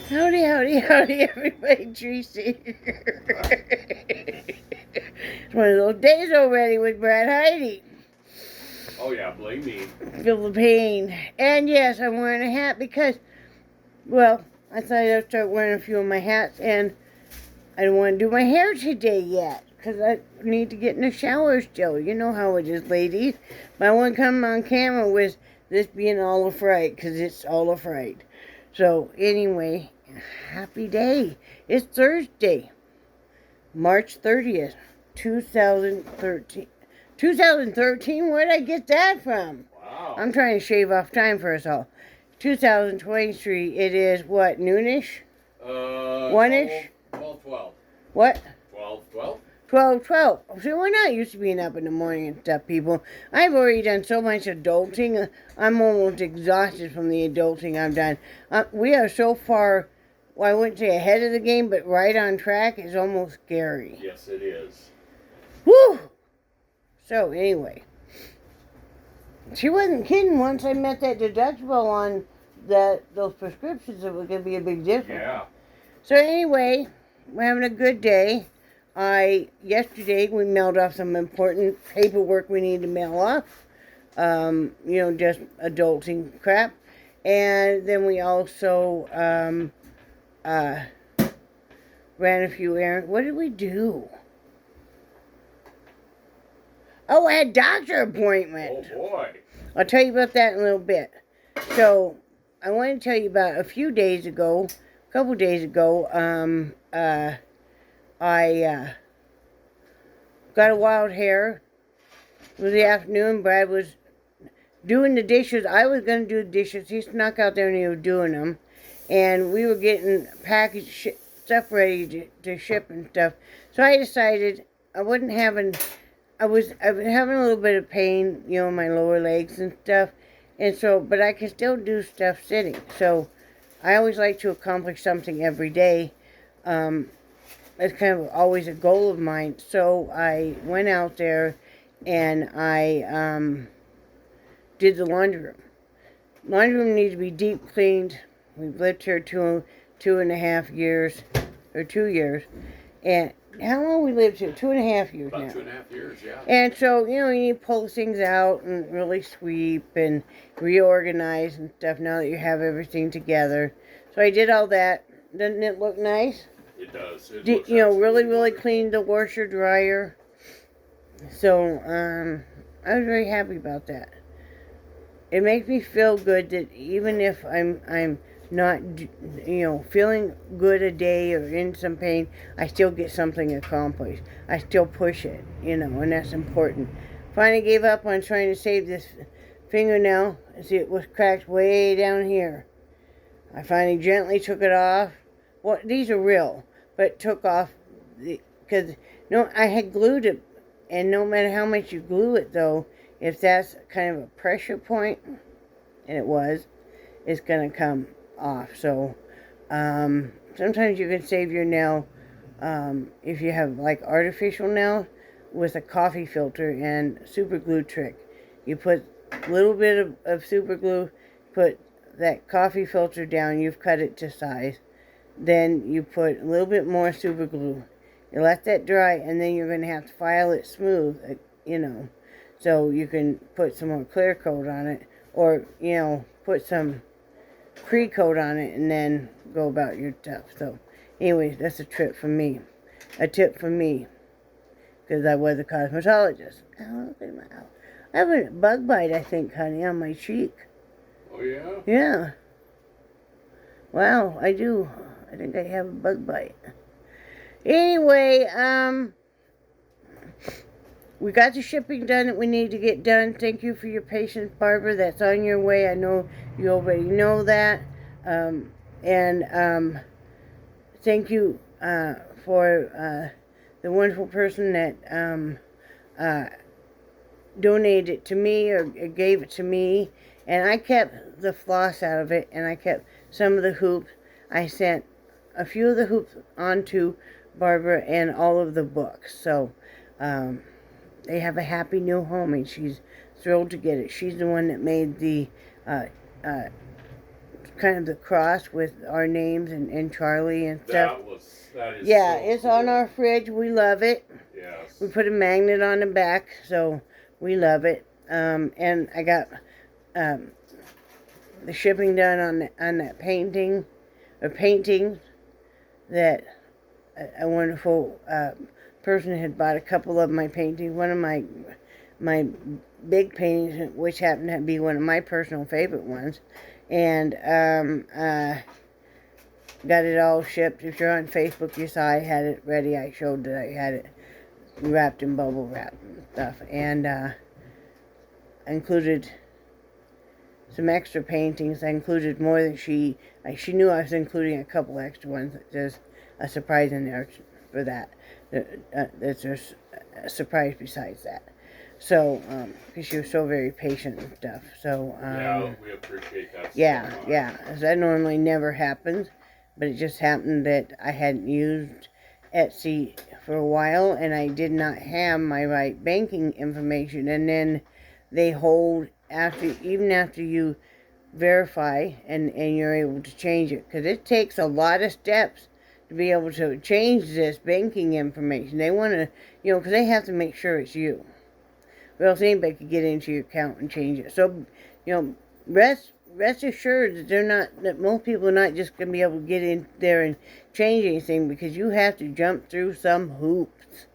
Howdy, howdy, howdy, everybody. Tracy. It's one of those days already with Brad Heidi. Oh yeah, blame me. Feel the pain. And yes, I'm wearing a hat because, well, I thought I'd start wearing a few of my hats, and I don't want to do my hair today yet because I need to get in the shower still. You know how it is, ladies. But I want to come on camera with this being all a fright because it's all a fright. So, anyway, happy day. It's Thursday, March 30th, 2013. 2013? Where'd I get that from? Wow. I'm trying to shave off time for us all. 2023, it is what, noonish? 1-ish? 12. What? 12. 12. See, we're not used to being up in the morning and stuff, people. I've already done so much adulting. I'm almost exhausted from the adulting I've done. We are so far, well, I wouldn't say ahead of the game, but right on track is almost scary. Yes, it is. Woo! So, anyway. She wasn't kidding once I met that deductible on those prescriptions. It was going to be a big difference. Yeah. So, anyway, we're having a good day. Yesterday we mailed off some important paperwork we need to mail off. Just adulting crap. And then we also, ran a few errands. What did we do? Oh, I had a doctor appointment. Oh boy. I'll tell you about that in a little bit. So, I want to tell you about a couple days ago, I got a wild hair. It was the afternoon. Brad was doing the dishes. I was going to do the dishes. He snuck out there and he was doing them. And we were getting packaged stuff ready to ship and stuff. So I decided I was having a little bit of pain, in my lower legs and stuff. And so, but I can still do stuff sitting. So I always like to accomplish something every day. It's kind of always a goal of mine. So I went out there and I did the laundry room. Laundry room needs to be deep cleaned. We've lived here 2.5 years, or 2 years. And how long we lived here? 2.5 years now. About 2.5 years, yeah. And so, you need to pull things out and really sweep and reorganize and stuff now that you have everything together. So I did all that. Doesn't it look nice? It does. Really cleaned the washer dryer. So, I was very happy about that. It makes me feel good that even if I'm not, feeling good a day or in some pain, I still get something accomplished. I still push it, and that's important. Finally gave up on trying to save this fingernail. See, it was cracked way down here. I finally gently took it off. Well, these are real, but took off because I had glued it, and no matter how much you glue it, though, if that's kind of a pressure point, and it was, it's gonna come off. So sometimes you can save your nail if you have like artificial nails with a coffee filter and super glue trick. You put a little bit of super glue, put that coffee filter down, you've cut it to size. Then you put a little bit more super glue. You let that dry, and then you're going to have to file it smooth, so you can put some more clear coat on it, or, put some pre-coat on it, and then go about your stuff. So, anyways, that's a tip from me, because I was a cosmetologist. Oh, look at my mouth. I have a bug bite, I think, honey, on my cheek. Oh, yeah? Yeah. Wow, I do. I think I have a bug bite. Anyway, we got the shipping done that we need to get done. Thank you for your patience, Barbara. That's on your way. I know you already know that. Thank you for the wonderful person that donated it to me or gave it to me. And I kept the floss out of it, and I kept some of the hoops. I sent a few of the hoops onto Barbara and all of the books. So they have a happy new home, and she's thrilled to get it. She's the one that made the kind of the cross with our names and Charlie and stuff. That is Yeah, so it's cool. on our fridge. We love it. Yes. We put a magnet on the back, so we love it. And I got the shipping done on that painting that a wonderful person had bought a couple of my paintings. One of my big paintings, which happened to be one of my personal favorite ones, and got it all shipped. If you're on Facebook, you saw I had it ready. I showed that I had it wrapped in bubble wrap and stuff, and I included some extra paintings. I included more than she knew I was including a couple extra ones. There's a surprise in there for that. There's a surprise besides that. So, because she was so very patient and stuff. So, yeah, we appreciate that. Yeah, so much. yeah. That normally never happens, but it just happened that I hadn't used Etsy for a while, and I did not have my right banking information. And then they hold even after you verify and you're able to change it, because it takes a lot of steps to be able to change this banking information. They want to, because they have to make sure it's you, or else anybody could get into your account and change it. So, rest assured that most people are not just going to be able to get in there and change anything, because you have to jump through some hoops,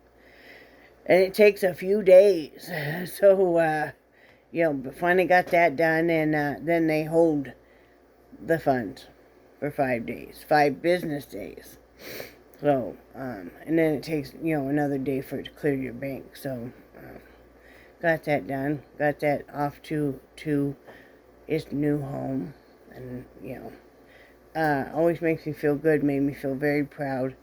and it takes a few days. So, but finally got that done, and then they hold the funds for 5 days, 5 business days. So, and then it takes, another day for it to clear your bank. So, got that done, got that off to its new home, and, always makes me feel good, made me feel very proud.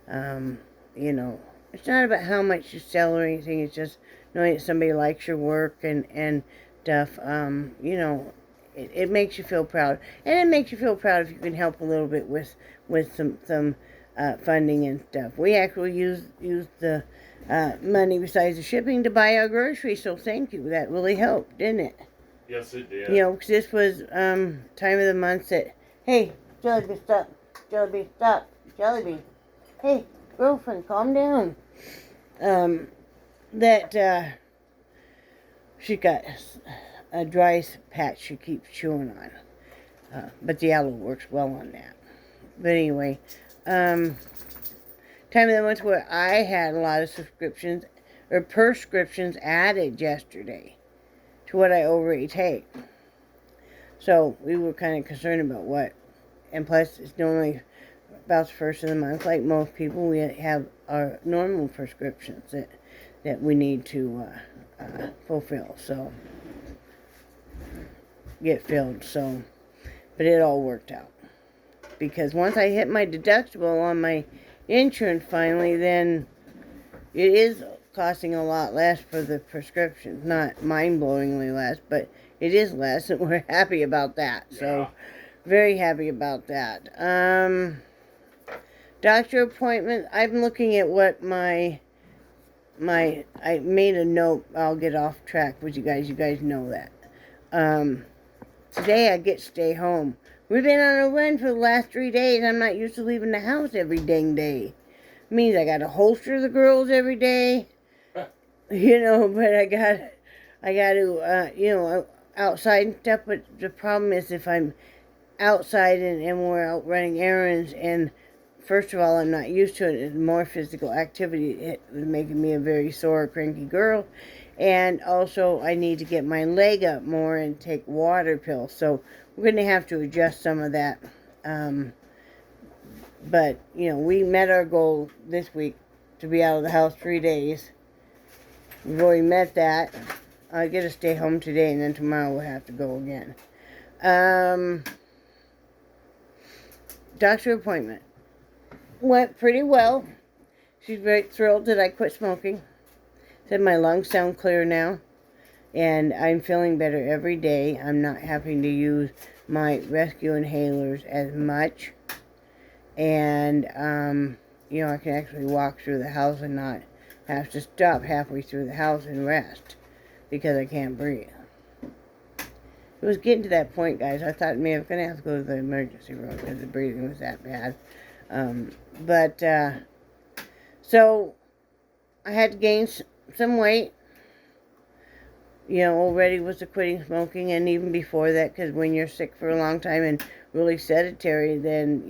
It's not about how much you sell or anything, it's just knowing that somebody likes your work and stuff. It makes you feel proud, and it makes you feel proud if you can help a little bit with some funding and stuff. We actually used the money besides the shipping to buy our groceries, so thank you. That really helped, didn't it? Yes, it did. Because this was time of the month that, hey, Jellybean, stop. Jellybean, stop. Jellybean. Hey, girlfriend, calm down. That she got a dry patch she keeps chewing on. But the aloe works well on that. But anyway, time of the month where I had a lot of prescriptions added yesterday to what I already take. So we were kind of concerned about what, and plus it's normally about the first of the month, like most people, we have our normal prescriptions that we need to fulfill, so get filled. So, but it all worked out, because once I hit my deductible on my insurance finally, then it is costing a lot less for the prescriptions. Not mind-blowingly less, but it is less, and we're happy about that. Yeah. So, very happy about that. Doctor appointment. I'm looking at what I made a note. I'll get off track with you guys. You guys know that. Today I get to stay home. We've been on a run for the last 3 days. I'm not used to leaving the house every dang day. It means I got to holster the girls every day. But I got to, outside and stuff. But the problem is if I'm outside and we're out running errands, and first of all, I'm not used to it. It's more physical activity. It was making me a very sore, cranky girl. And also, I need to get my leg up more and take water pills. So we're going to have to adjust some of that. But, we met our goal this week to be out of the house 3 days. We've already met that. I get to stay home today, and then tomorrow we'll have to go again. Doctor appointment went pretty well. She's very thrilled that I quit smoking. Said my lungs sound clear now, and I'm feeling better every day. I'm not having to use my rescue inhalers as much, and I can actually walk through the house and not have to stop halfway through the house and rest because I can't breathe. It was getting to that point, guys. I thought maybe I was going to have to go to the emergency room because the breathing was that bad. So I had to gain some weight. Already was quitting smoking, and even before that, because when you're sick for a long time and really sedentary, then,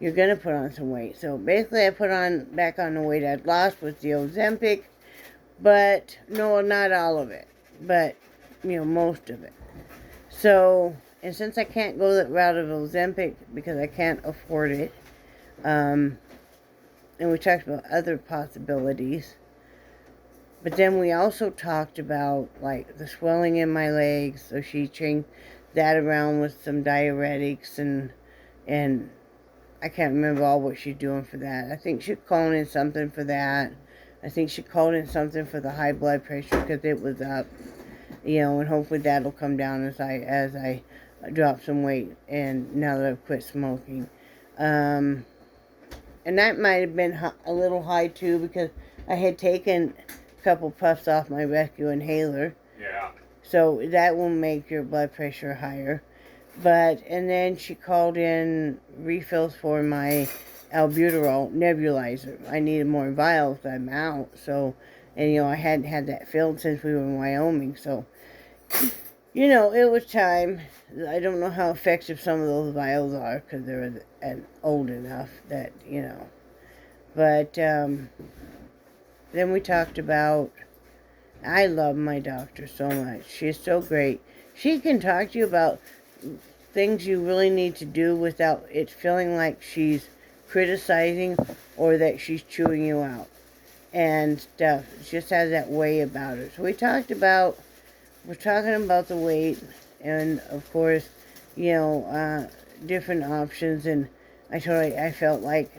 you're going to put on some weight. So basically I put back on the weight I'd lost with the Ozempic, but no, not all of it, but, most of it. So, and since I can't go that route of Ozempic because I can't afford it, and we talked about other possibilities, but then we also talked about, like, the swelling in my legs, so she changed that around with some diuretics, and I can't remember all what she's doing for that. I think she's calling in something for that. I think she called in something for the high blood pressure because it was up, and hopefully that'll come down as I drop some weight, and now that I've quit smoking. And that might have been a little high too, because I had taken a couple puffs off my rescue inhaler. Yeah. So that will make your blood pressure higher. And then she called in refills for my albuterol nebulizer. I needed more vials. I'm out. So, and I hadn't had that filled since we were in Wyoming. So, it was time. I don't know how effective some of those vials are because they're old enough that, But then we talked about, I love my doctor so much. She's so great. She can talk to you about things you really need to do without it feeling like she's criticizing or that she's chewing you out and stuff. It just has that way about her. So we're talking about the weight and, of course, different options. And I felt like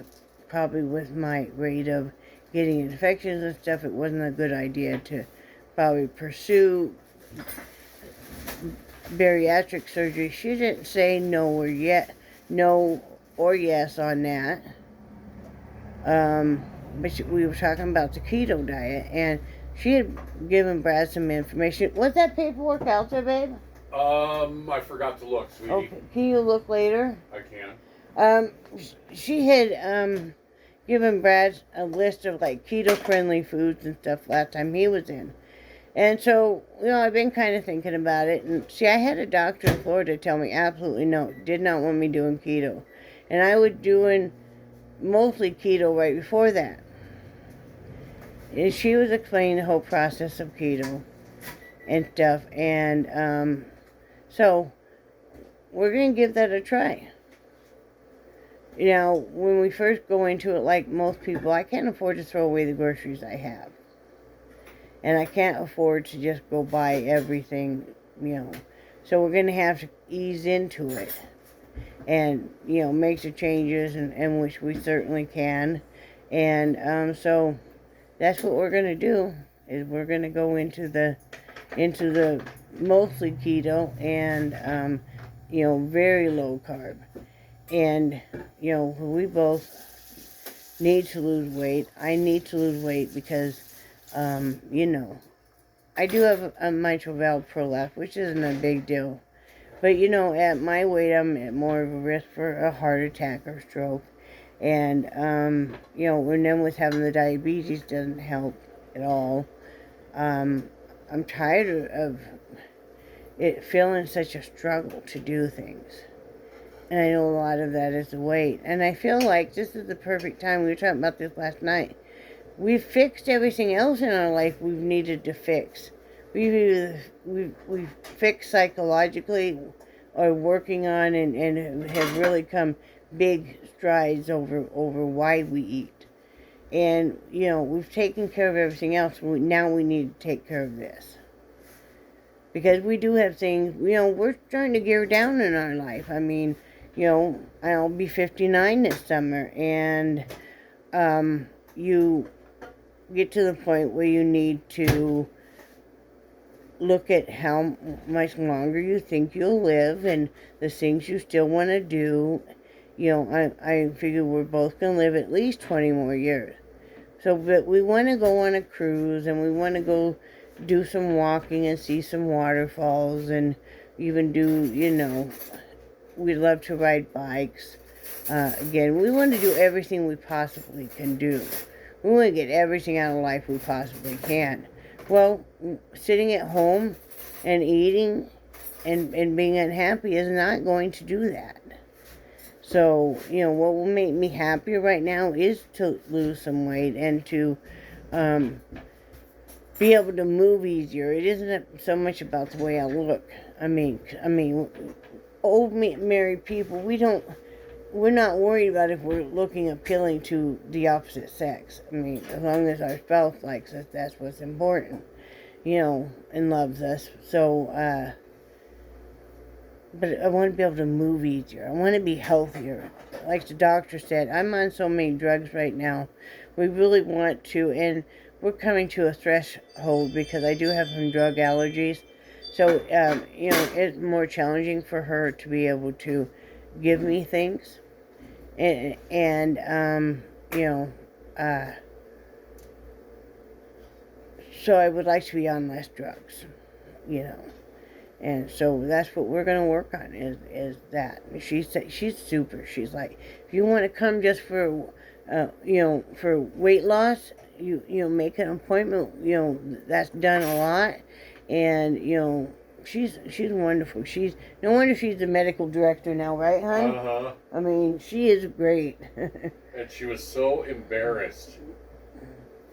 probably with my rate of getting infections and stuff, it wasn't a good idea to probably pursue bariatric surgery. She didn't say no or yes on that. But we were talking about the keto diet, and she had given Brad some information. Was that paperwork out there, babe? I forgot to look, sweetie. Okay, can you look later? I can. She had given Brad a list of like keto-friendly foods and stuff last time he was in. And so, I've been kind of thinking about it. And see, I had a doctor in Florida tell me absolutely no, did not want me doing keto. And I was doing mostly keto right before that. And she was explaining the whole process of keto and stuff. And so, we're going to give that a try. When we first go into it, like most people, I can't afford to throw away the groceries I have. And I can't afford to just go buy everything, So we're going to have to ease into it and, make the changes, and which we certainly can. And so that's what we're going to do, is we're going to go into the mostly keto and, very low carb. And, we both need to lose weight. I need to lose weight because I do have a mitral valve prolapse, which isn't a big deal. But, at my weight, I'm at more of a risk for a heart attack or stroke. And, and then with having the diabetes doesn't help at all. I'm tired of it feeling such a struggle to do things. And I know a lot of that is the weight. And I feel like this is the perfect time. We were talking about this last night. We've fixed everything else in our life we've needed to fix. We've fixed psychologically or working on and have really come big strides over why we eat. And, we've taken care of everything else. Now we need to take care of this. Because we do have things, we're starting to gear down in our life. I mean, I'll be 59 this summer. And you get to the point where you need to look at how much longer you think you'll live and the things you still want to do. I figure we're both going to live at least 20 more years. So, but we want to go on a cruise and we want to go do some walking and see some waterfalls, and even do, we love to ride bikes. Again, we want to do everything we possibly can do. We want to get everything out of life we possibly can. Well, sitting at home and eating and being unhappy is not going to do that. So, what will make me happier right now is to lose some weight and to be able to move easier. It isn't so much about the way I look. I mean, old married people, we're not worried about if we're looking appealing to the opposite sex. I mean, as long as our spouse likes us, that's what's important, and loves us. So, but I want to be able to move easier. I want to be healthier. Like the doctor said, I'm on so many drugs right now. We really want to, and we're coming to a threshold because I do have some drug allergies. So, it's more challenging for her to be able to give me things. So I would like to be on less drugs, And so that's what we're going to work on is that. She's super. She's like, if you want to come just for, for weight loss, you make an appointment, that's done a lot. And, she's wonderful. No wonder she's the medical director now, right, hon? Uh-huh. I mean, she is great. And she was so embarrassed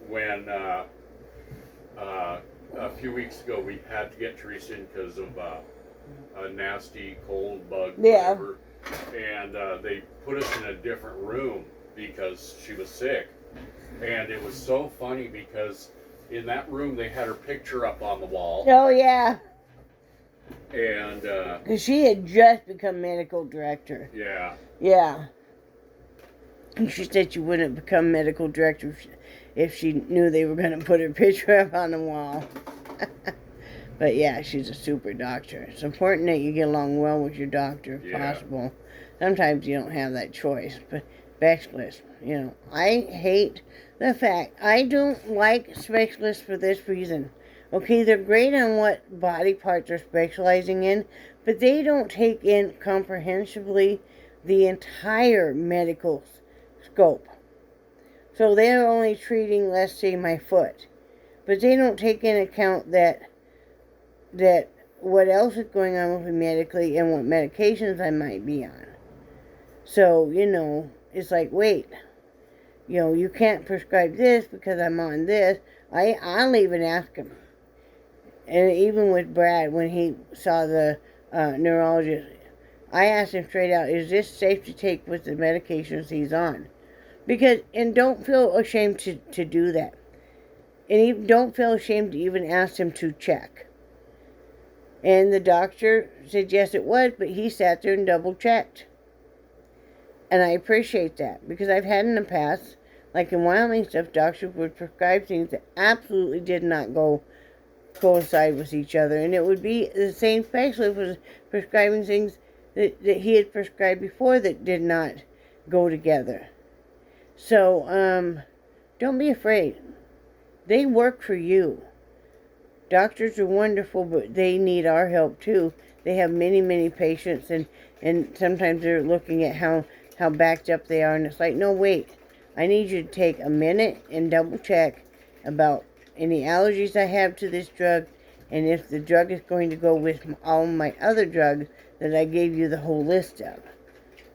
when a few weeks ago we had to get Teresa in because of a nasty cold bug, Yeah. whatever. And they put us in a different room because she was sick. And it was so funny because in that room they had her picture up on the wall. Oh, yeah. And because she had just become medical director. yeah. Yeah. And she said she wouldn't become medical director if she knew they were going to put her picture up on the wall. But yeah, she's a super doctor. It's important that you get along well with your doctor if possible. Sometimes you don't have that choice. But specialists, I hate the fact I don't like specialists for this reason. Okay, they're great on what body parts they're specializing in, but they don't take in comprehensively the entire medical scope. So they're only treating, let's say, my foot. But they don't take into account that what else is going on with me medically and what medications I might be on. So, it's like, wait, you can't prescribe this because I'm on this. I'll even ask him. And even with Brad, when he saw the neurologist, I asked him straight out, is this safe to take with the medications he's on? And don't feel ashamed to do that. And even don't feel ashamed to even ask him to check. And the doctor said yes it was, but he sat there and double checked. And I appreciate that, because I've had in the past, like in Wyoming stuff, doctors would prescribe things that absolutely did not coincide with each other, and it would be the same specialist was prescribing things that he had prescribed before that did not go together. So don't be afraid. They work for you. Doctors are wonderful, but they need our help too. They have many patients, and sometimes they're looking at how backed up they are, and it's like, no, wait, I need you to take a minute and double check about any allergies I have to this drug, and if the drug is going to go with all my other drugs that I gave you the whole list of.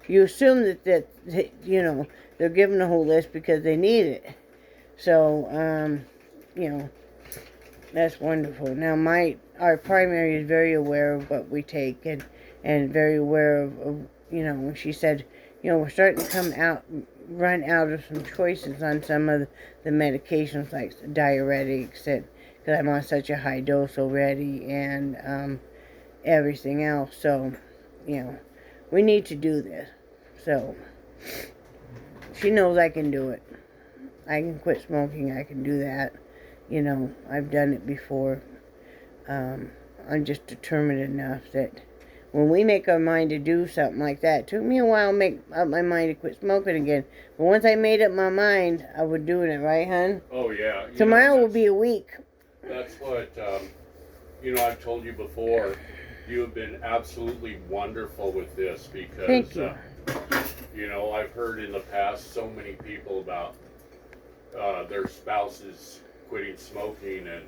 You assume that they're given a whole list because they need it. So, that's wonderful. Now, our primary is very aware of what we take, and very aware of when she said, we're starting to run out of some choices on some of the medications, like diuretics, because I'm on such a high dose already, and everything else. So, we need to do this. So, she knows I can do it. I can quit smoking. I can do that. I've done it before. I'm just determined enough that when we make our mind to do something like that, it took me a while to make up my mind to quit smoking again. But once I made up my mind, I was doing it, right, hon? Oh, yeah. Tomorrow will be a week. that's what, I've told you before. You have been absolutely wonderful with this because, Thank you. I've heard in the past so many people about their spouses quitting smoking, and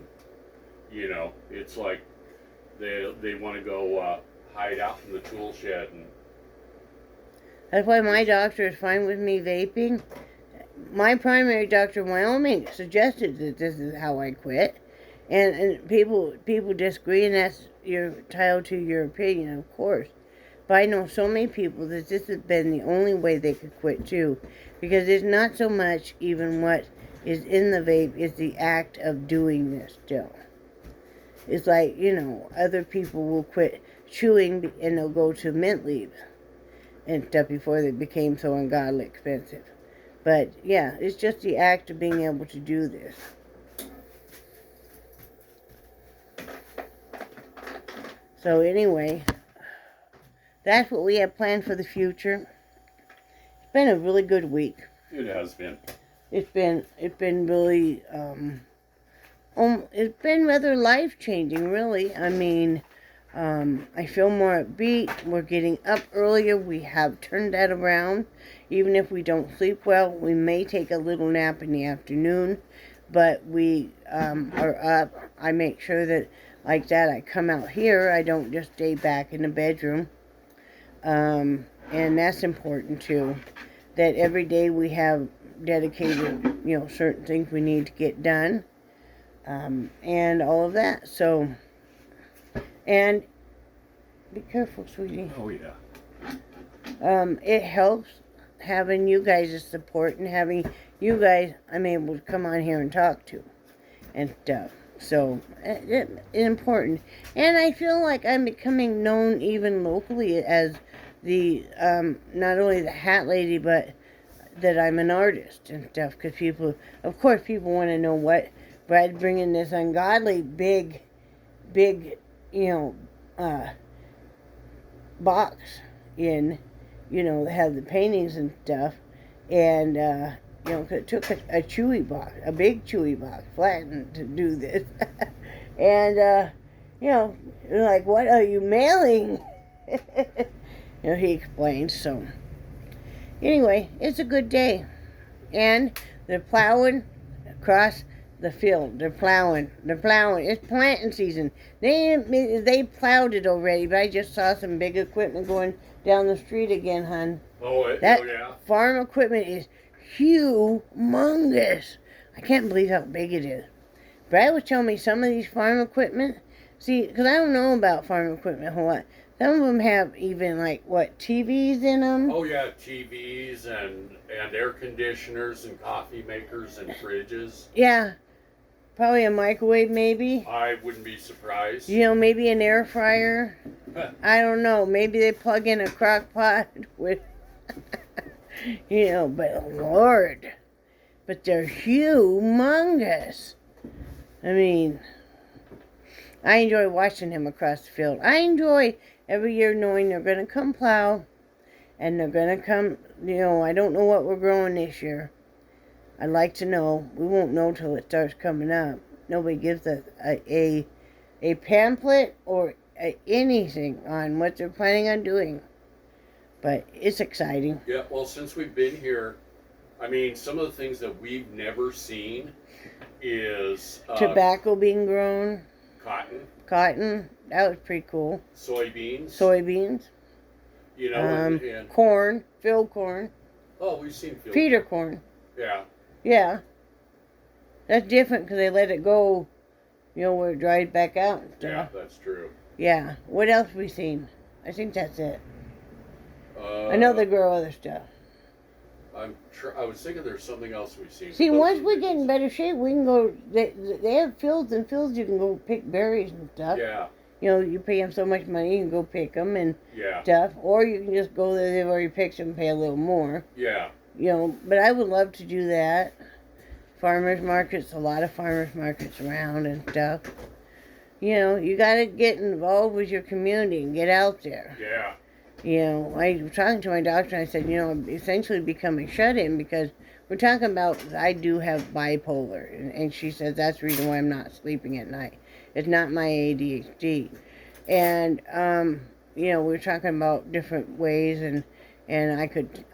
it's like they want to go hide out in the tool shed. And That's why my doctor is fine with me vaping. My primary doctor in Wyoming suggested that this is how I quit, and people disagree, and that's you're entitled to your opinion, of course. But I know so many people that this has been the only way they could quit too, because it's not so much even what is in the vape, it's the act of doing this still. It's like, other people will quit chewing and they'll go to mint leaves and stuff before they became so ungodly expensive. But yeah, it's just the act of being able to do this. So anyway, that's what we have planned for the future. It's been a really good week. it has been. It's been really it's been rather life-changing, really. I mean, I feel more upbeat. We're getting up earlier. We have turned that around. Even if we don't sleep well, we may take a little nap in the afternoon, but we are up. I make sure that, like that, I come out here. I don't just stay back in the bedroom. And that's important, too. That every day we have dedicated, certain things we need to get done. And all of that. So, and be careful, sweetie. Oh yeah. It helps having you guys' support and having you guys I'm able to come on here and talk to and stuff. So, it's important. And I feel like I'm becoming known even locally as the, not only the hat lady, but that I'm an artist and stuff. Because people want to know what Brad bringing this ungodly big, box in, that have the paintings and stuff. And, 'cause it took a chewy box, a big chewy box, flattened to do this. And, they're like, what are you mailing? He explains. So, anyway, it's a good day. And they're plowing across the field. They're plowing. It's planting season. They plowed it already, but I just saw some big equipment going down the street again, hon. Oh That yeah. farm equipment is humongous. I can't believe how big it is. Brad was telling me some of these farm equipment, because I don't know about farm equipment a whole lot. Some of them have even, TVs in them? Oh yeah, TVs and air conditioners and coffee makers and fridges. Yeah. Probably a microwave, maybe. I wouldn't be surprised. Maybe an air fryer. I don't know. Maybe they plug in a crock pot with, but Lord. But they're humongous. I mean, I enjoy watching him across the field. I enjoy every year knowing they're going to come plow. And they're going to come, I don't know what we're growing this year. I'd like to know. We won't know till it starts coming up. Nobody gives us a pamphlet or anything on what they're planning on doing. But it's exciting. Yeah, well, since we've been here, I mean, some of the things that we've never seen is tobacco being grown. Cotton. That was pretty cool. Soybeans. And corn. Field corn. Oh, we've seen field feeder corn. Yeah. Yeah. That's different because they let it go, where it dried back out and stuff. Yeah, that's true. Yeah. What else have we seen? I think that's it. I know they grow other stuff. I was thinking there's something else we've seen. See, once we get in better shape, we can go. They have fields and fields you can go pick berries and stuff. Yeah. You pay them so much money, you can go pick them and yeah. stuff. Or you can just go there, they've already picked them and pay a little more. Yeah. But I would love to do that. Farmers markets, a lot of farmers markets around and stuff. You got to get involved with your community and get out there. Yeah. You know, I was talking to my doctor and I said, you know, I'm essentially becoming shut-in because we're talking about I do have bipolar. And she said that's the reason why I'm not sleeping at night. It's not my ADHD. And, you know, we were talking about different ways and I could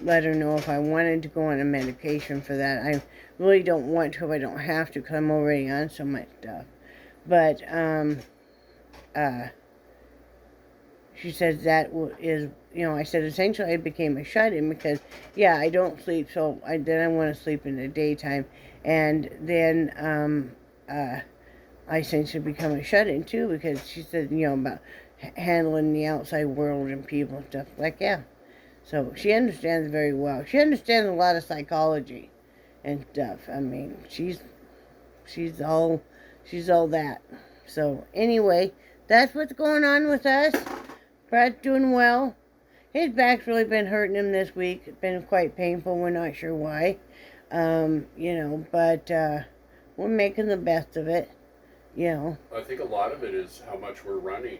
let her know if I wanted to go on a medication for that. I really don't want to if I don't have to because I'm already on so much stuff. But, she says that is, you know, I said essentially I became a shut-in because, yeah, I don't sleep, so then I want to sleep in the daytime. And then I essentially become a shut-in too because she said, you know, about handling the outside world and people and stuff. Like, yeah. So she understands very well. She understands a lot of psychology and stuff. I mean, she's all that. So anyway, that's what's going on with us. Brad's doing well. His back's really been hurting him this week. It's been quite painful. We're not sure why. You know, but we're making the best of it. You know. I think a lot of it is how much we're running.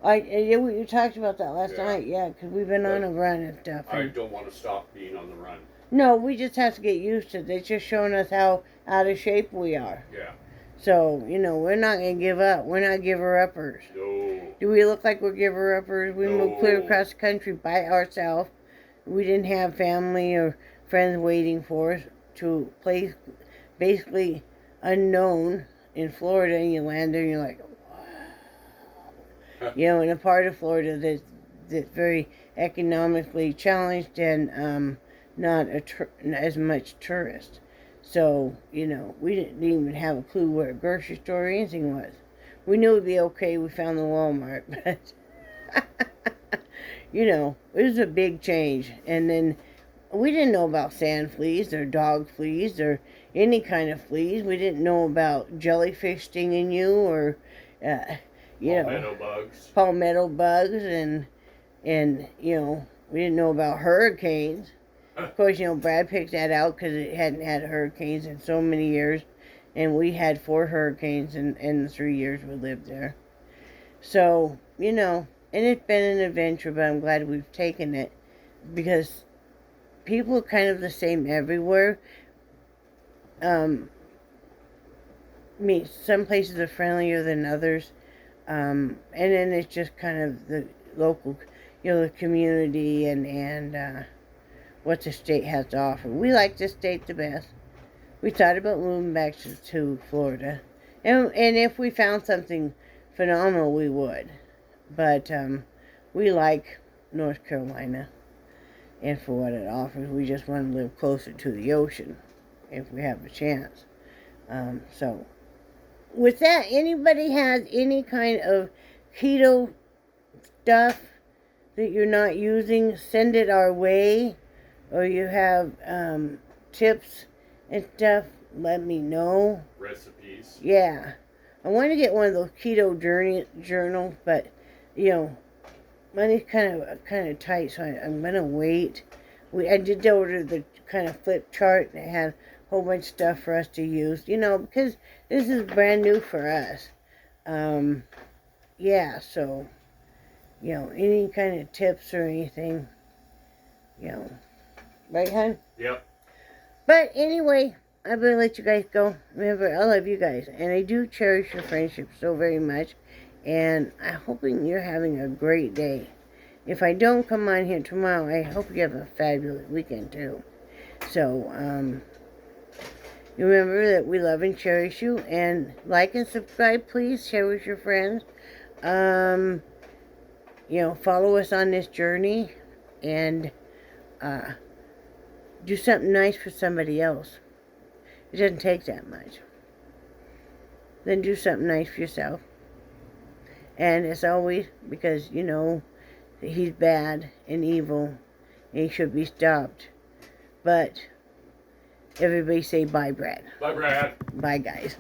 Yeah, we talked about that last night. Yeah, because we've been on a run and stuff. I don't want to stop being on the run. No, we just have to get used to it. It's just showing us how out of shape we are. Yeah. So, you know, we're not going to give up. We're not giver-uppers. No. Do we look like we're giver-uppers? We moved clear across the country by ourselves. We didn't have family or friends waiting for us to a place basically unknown in Florida. And you land there and you're like, wow. You know, in a part of Florida that's very economically challenged and not as much tourist. So, you know, we didn't even have a clue where a grocery store or anything was. We knew it would be okay. We found the Walmart, but, you know, it was a big change. And then we didn't know about sand fleas or dog fleas or any kind of fleas. We didn't know about jellyfish stinging you or, palmetto bugs. Palmetto bugs and, you know, we didn't know about hurricanes. Of course, you know, Brad picked that out because it hadn't had hurricanes in so many years. And we had 4 hurricanes in the 3 years we lived there. So, you know, and it's been an adventure, but I'm glad we've taken it. Because people are kind of the same everywhere. I mean, some places are friendlier than others. And then it's just kind of the local, you know, the community and what the state has to offer. We like this state the best. We thought about moving back to Florida. And if we found something phenomenal, we would. But we like North Carolina. And for what it offers, we just want to live closer to the ocean if we have a chance. So, with that, anybody has any kind of keto stuff that you're not using, send it our way. Or you have tips and stuff, let me know. Recipes. Yeah. I want to get one of those keto journals, but, you know, money's kind of tight, so I'm going to wait. I did order the kind of flip chart that had a whole bunch of stuff for us to use, you know, because this is brand new for us. Yeah, so, you know, any kind of tips or anything, you know. Right, hon? Yep. But anyway, I better let you guys go. Remember, I love you guys. And I do cherish your friendship so very much. And I'm hoping you're having a great day. If I don't come on here tomorrow, I hope you have a fabulous weekend too. So, you remember that we love and cherish you. And like and subscribe, please. Share with your friends. You know, follow us on this journey. And, do something nice for somebody else. It doesn't take that much. Then do something nice for yourself. And as always, because you know he's bad and evil and he should be stopped. But everybody say bye, Brad. Bye, Brad. Bye, guys.